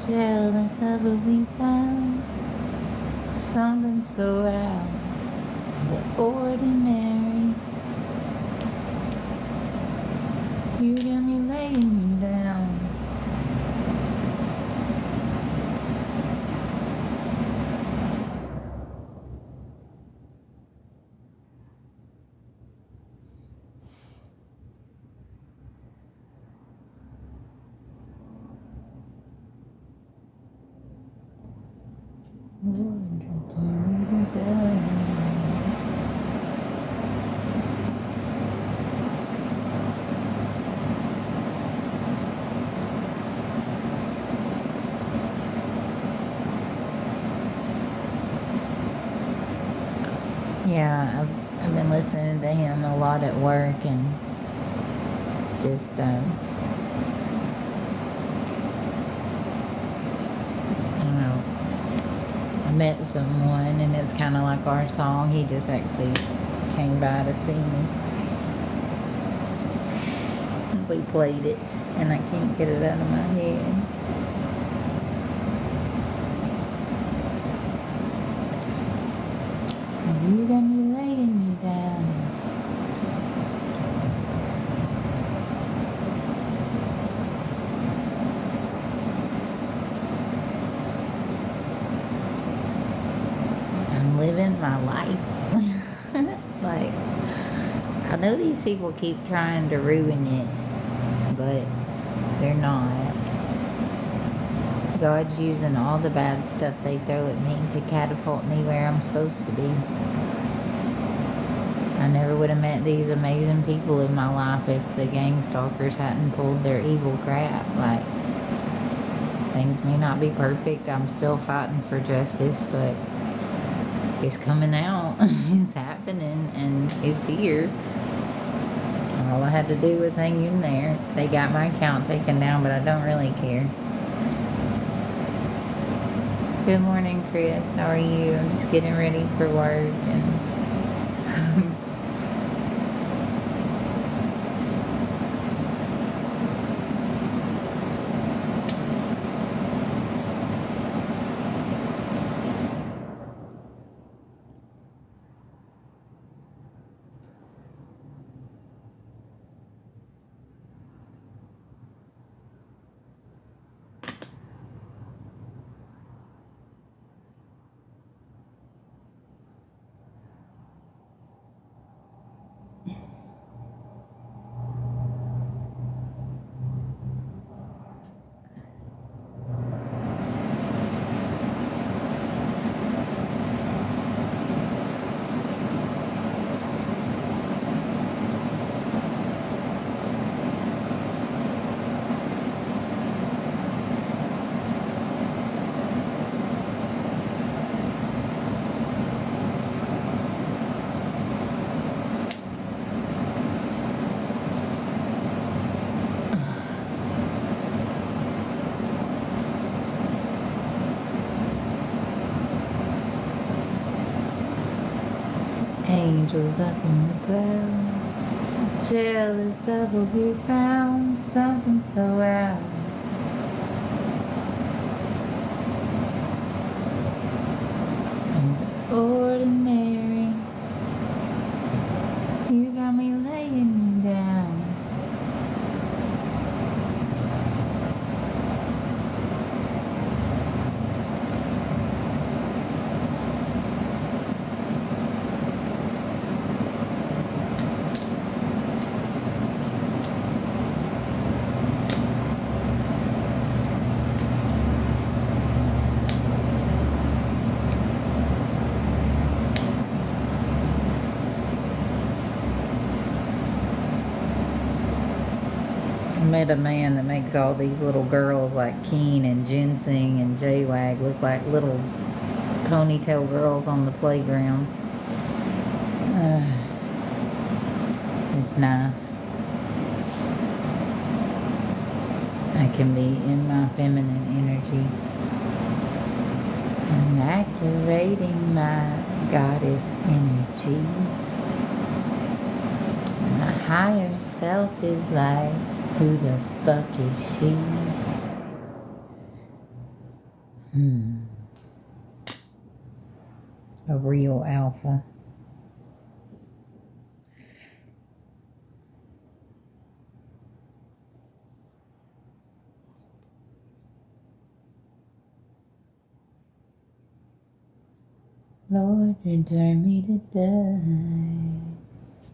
Jealous of what we found, something so out of the ordinary. You got me laying you down. Lord, return me to dust. Yeah, I've been listening to him a lot at work and just, I don't know, I met someone and it's kind of like our song. He just actually came by to see me. We played it and I can't get it out of my head. You got me laying you down. I'm living my life. Like, I know these people keep trying to ruin it, but they're not. God's using all the bad stuff they throw at me to catapult me where I'm supposed to be. I never would have met these amazing people in my life if the gang stalkers hadn't pulled their evil crap. Like, things may not be perfect. I'm still fighting for justice, but it's coming out. It's happening, and it's here. All I had to do was hang in there. They got my account taken down, but I don't really care. Good morning, Chris. How are you? I'm just getting ready for work and angels up in the clouds, jealous of what we found, something so out of the ordinary. You got me laying you down. Met a man that makes all these little girls like Keen and Ginseng and J-Wag look like little ponytail girls on the playground. It's nice. I can be in my feminine energy. I'm activating my goddess energy. My higher self is like, who the fuck is she? A real alpha. Lord, you turn me to dust.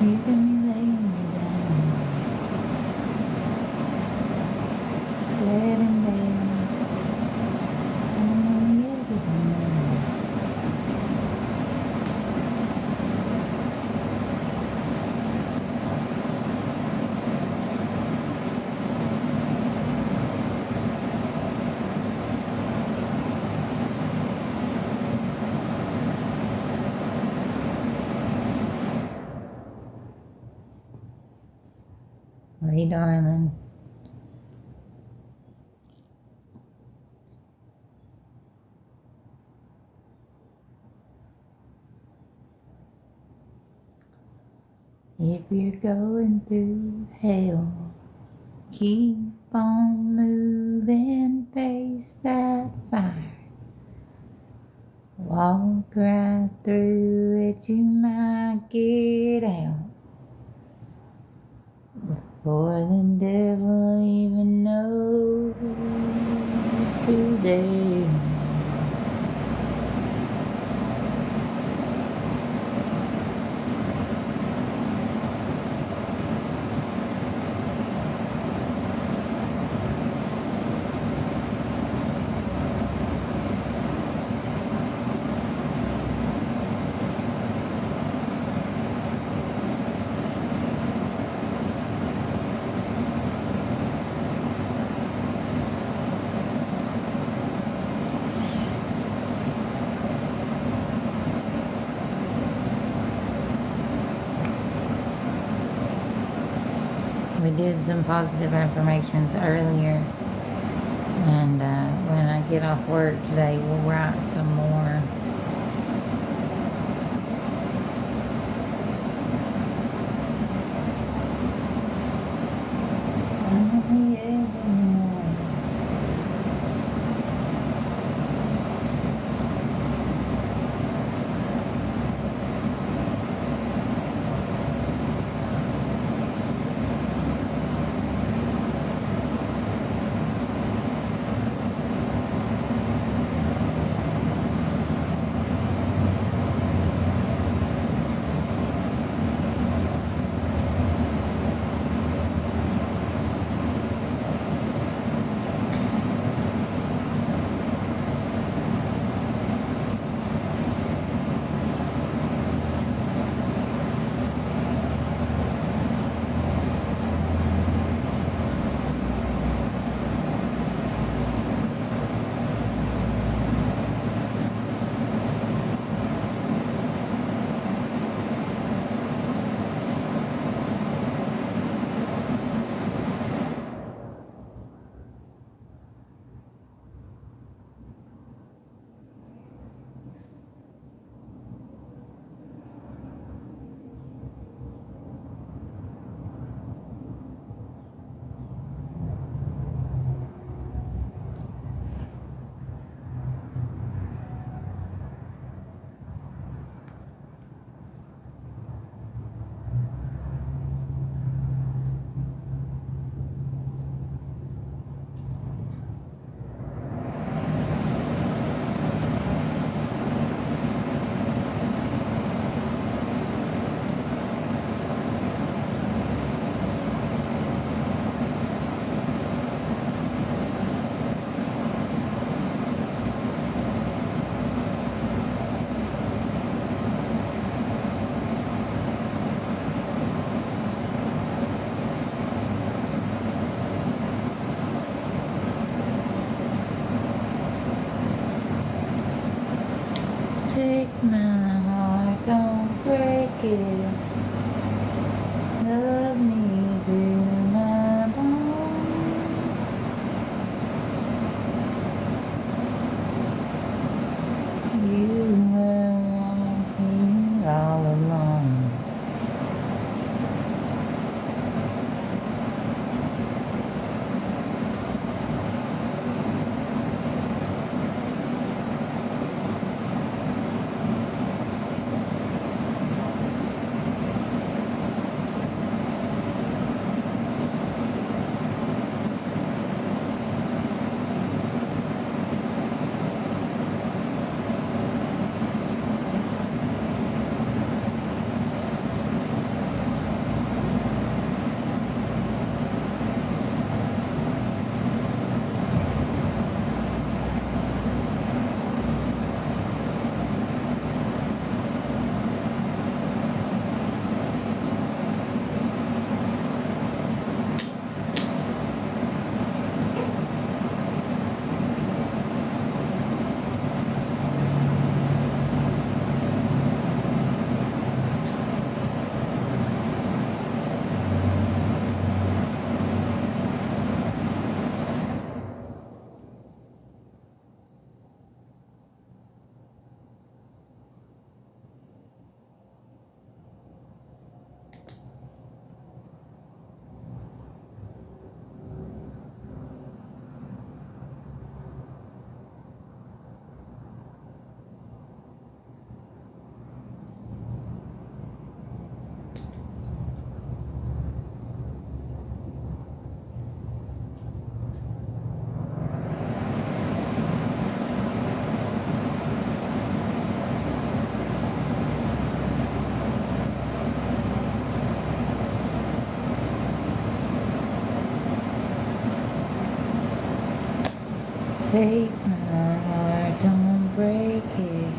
You got me laying me down, dead and buried. I'm on the edge of the moon. Hey, darling. If you're going through hell, keep on moving, face that fire. Walk right through it, you might get out. Before the devil even knows who they are. We did some positive affirmations earlier, and when I get off work today, we'll write some more. On the edge of the moon. Take my heart, don't break it. Love me to my bone. You were here all along. Take my heart, don't break it.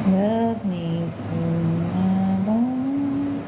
Love me to my bone.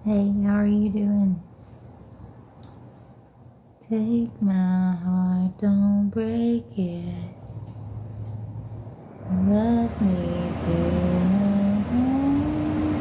Hey, how are you doing? Take my heart, don't break it. Love me to my bone.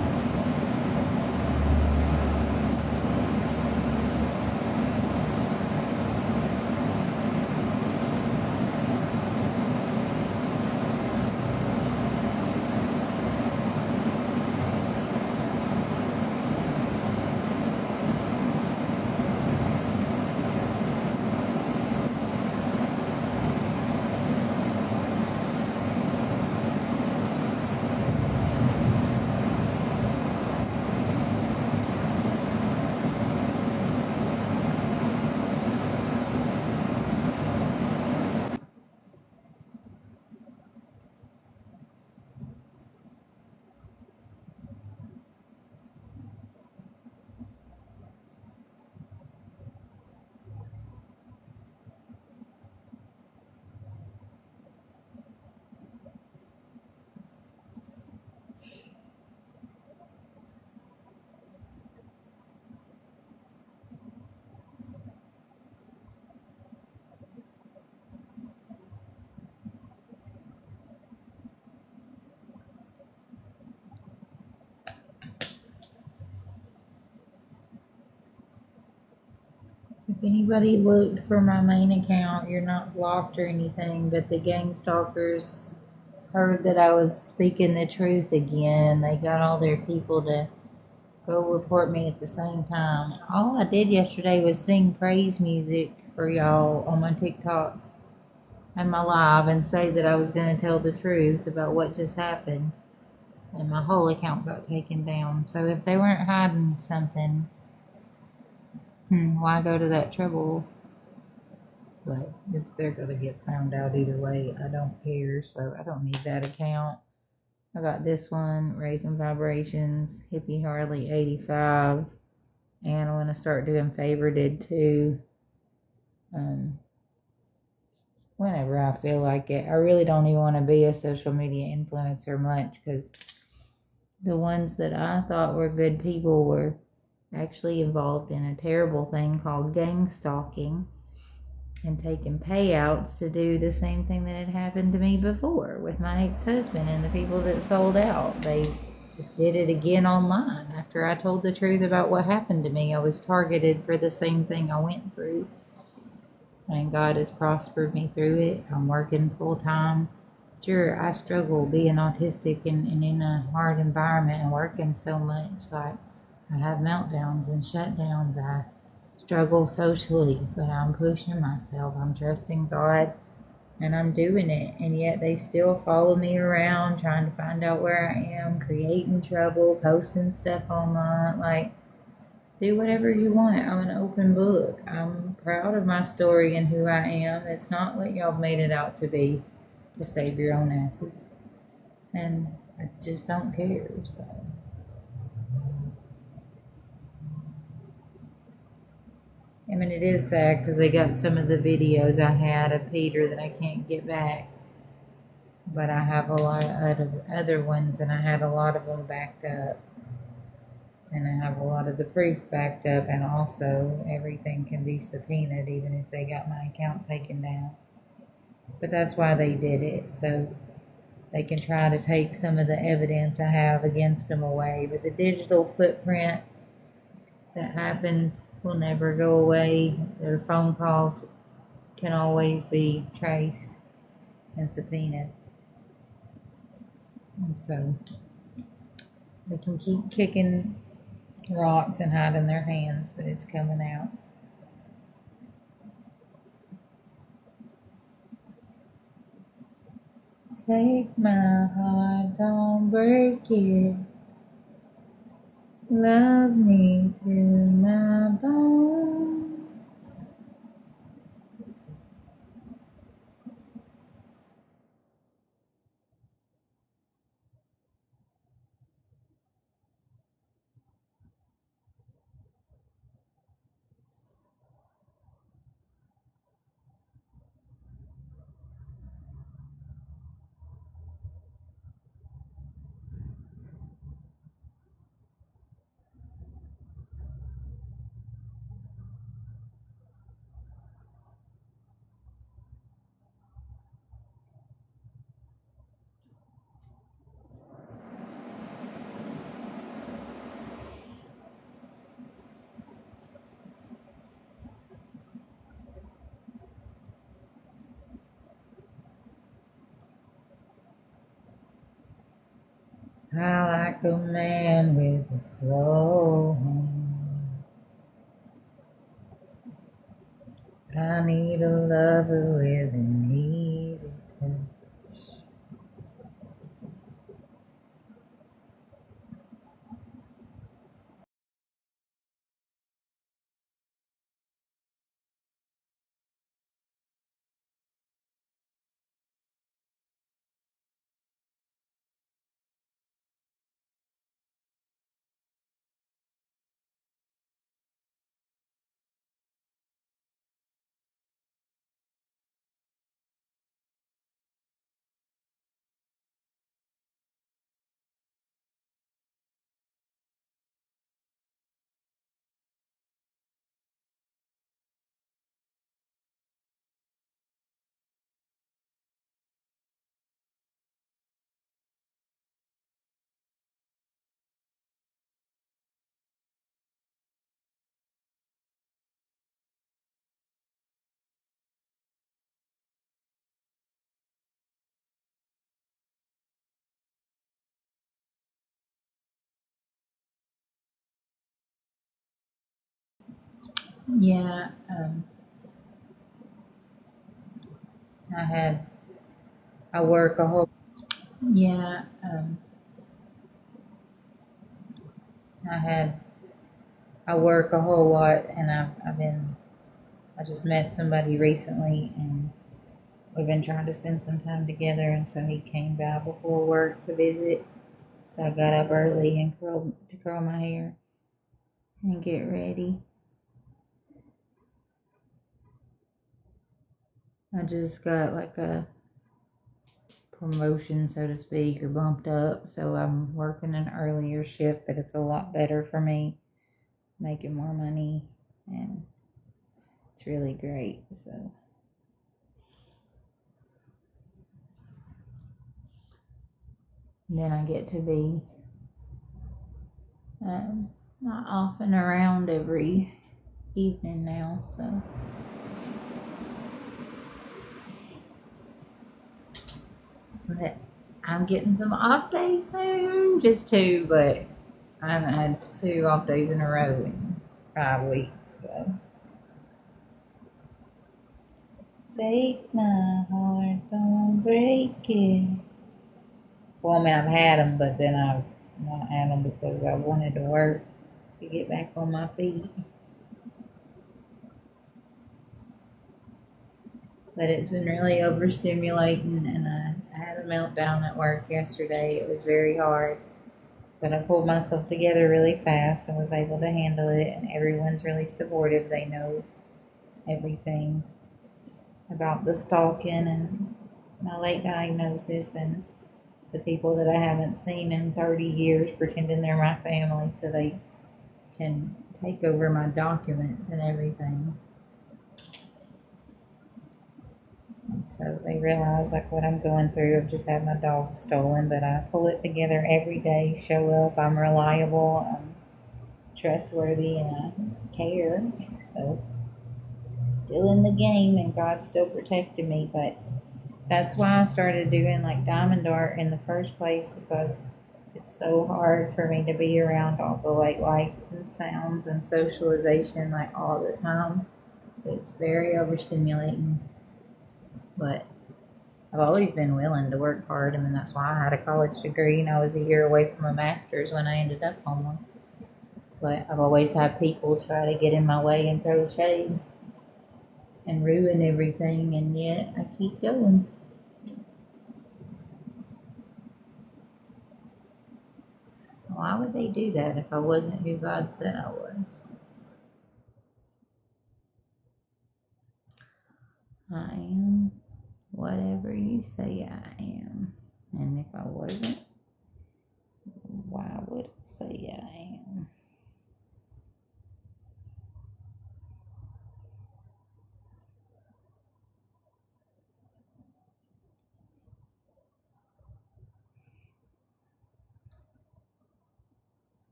anybody looked for my main account, you're not blocked or anything, but the gang stalkers heard that I was speaking the truth again, and they got all their people to go report me at the same time. All I did yesterday was sing praise music for y'all on my TikToks and my live and say that I was going to tell the truth about what just happened, and my whole account got taken down. So if they weren't hiding something, why go to that trouble? But they're going to get found out either way. I don't care, so I don't need that account. I got this one, Raising Vibrations, Hippeeharlee 85, and I want to start doing favorited too. Whenever I feel like it. I really don't even want to be a social media influencer much, because the ones that I thought were good people were actually involved in a terrible thing called gang stalking and taking payouts to do the same thing that had happened to me before with my ex-husband and the people that sold out. They just did it again online. After I told the truth about what happened to me, I was targeted for the same thing I went through. And God has prospered me through it. I'm working full time. Sure, I struggle being autistic and in a hard environment and working so much. Like, I have meltdowns and shutdowns. I struggle socially, but I'm pushing myself. I'm trusting God, and I'm doing it. And yet they still follow me around, trying to find out where I am, creating trouble, posting stuff online. Like, do whatever you want. I'm an open book. I'm proud of my story and who I am. It's not what y'all made it out to be, to save your own asses. And I just don't care. So, I mean, it is sad because they got some of the videos I had of Peter that I can't get back. But I have a lot of other ones, and I had a lot of them backed up. And I have a lot of the proof backed up, and also everything can be subpoenaed even if they got my account taken down. But that's why they did it, so they can try to take some of the evidence I have against them away. But the digital footprint that happened will never go away. Their phone calls can always be traced and subpoenaed. And so they can keep kicking rocks and hiding their hands, but it's coming out. Take my heart, don't break it. Love me to my bones. I like a man with a slow hand. I need a lover with an easy touch. Yeah, I work a whole, yeah, I had, I work a whole lot and I just met somebody recently and we've been trying to spend some time together, and so he came by before work to visit. So I got up early and curl my hair and get ready. I just got like a promotion, so to speak, or bumped up. So I'm working an earlier shift, but it's a lot better for me, making more money, and it's really great. So then I get to be not off and around every evening now. So, but I'm getting some off days soon, just two, but I haven't had 2 off days in a row in 5 weeks. So take my heart, don't break it. Well, I mean, I've had them, but then I've not had them because I wanted to work to get back on my feet. But it's been really overstimulating, and I had a meltdown at work yesterday. It was very hard, but I pulled myself together really fast and was able to handle it, and everyone's really supportive. They know everything about the stalking and my late diagnosis and the people that I haven't seen in 30 years pretending they're my family so they can take over my documents and everything. And so they realize like what I'm going through. I've just had my dog stolen, but I pull it together every day, show up, I'm reliable, I'm trustworthy, and I care. So I'm still in the game and God's still protecting me, but that's why I started doing like diamond art in the first place, because it's so hard for me to be around all the like lights and sounds and socialization like all the time. It's very overstimulating, but I've always been willing to work hard. I mean, that's why I had a college degree and I was a year away from a master's when I ended up homeless. But I've always had people try to get in my way and throw shade and ruin everything, and yet I keep going. Why would they do that if I wasn't who God said I was? I am whatever you say I am. And if I wasn't, why would it say I am?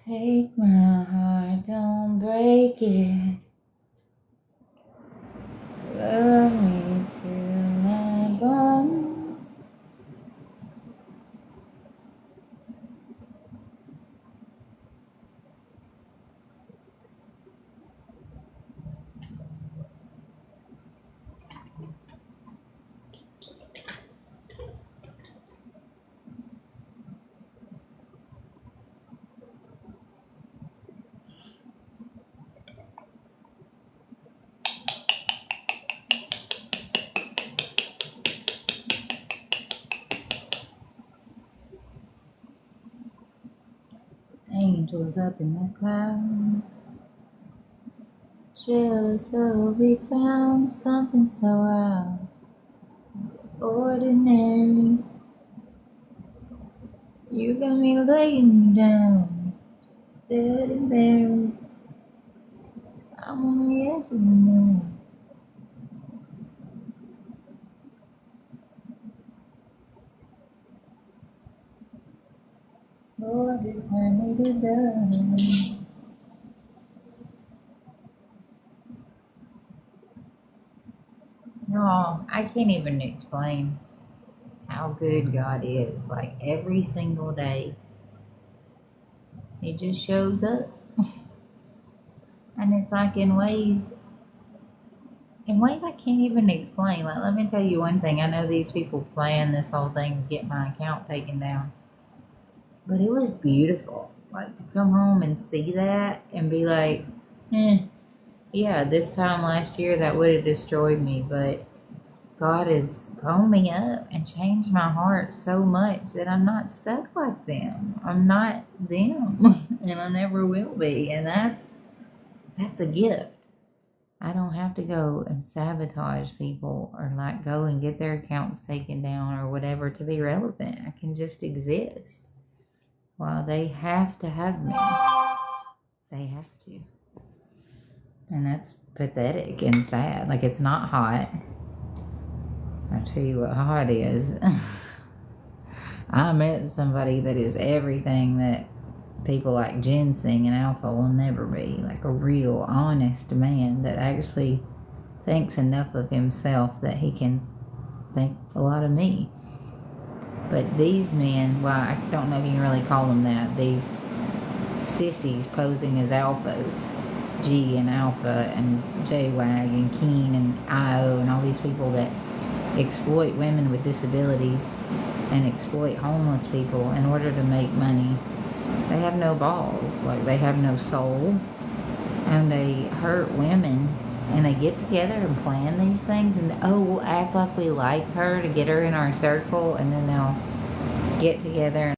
Take my heart, don't break it. Love me to my bone. Angels up in the clouds, jealous of we found something so out ordinary. You got me laying down, dead and buried. I'm on the edge of the night. Lord, return me to dust. No, I can't even explain how good God is. Like every single day, He just shows up. And it's like in ways I can't even explain. Like, let me tell you one thing. I know these people plan this whole thing to get my account taken down. But it was beautiful. Like, to come home and see that and be like, yeah, this time last year that would have destroyed me. But God has grown me up and changed my heart so much that I'm not stuck like them. I'm not them. And I never will be. And that's a gift. I don't have to go and sabotage people or like go and get their accounts taken down or whatever to be relevant. I can just exist. While they have to have me. They have to. And that's pathetic and sad. Like, it's not hot. I'll tell you what hot is. I met somebody that is everything that people like ginseng and alpha will never be. Like a real honest man that actually thinks enough of himself that he can think a lot of me. But these men, well, I don't know if you can really call them that, these sissies posing as alphas, G and Alpha and J-Wag and Keen and IO and all these people that exploit women with disabilities and exploit homeless people in order to make money. They have no balls, like they have no soul, and they hurt women, and they get together and plan these things, and we'll act like we like her to get her in our circle, and then they'll get together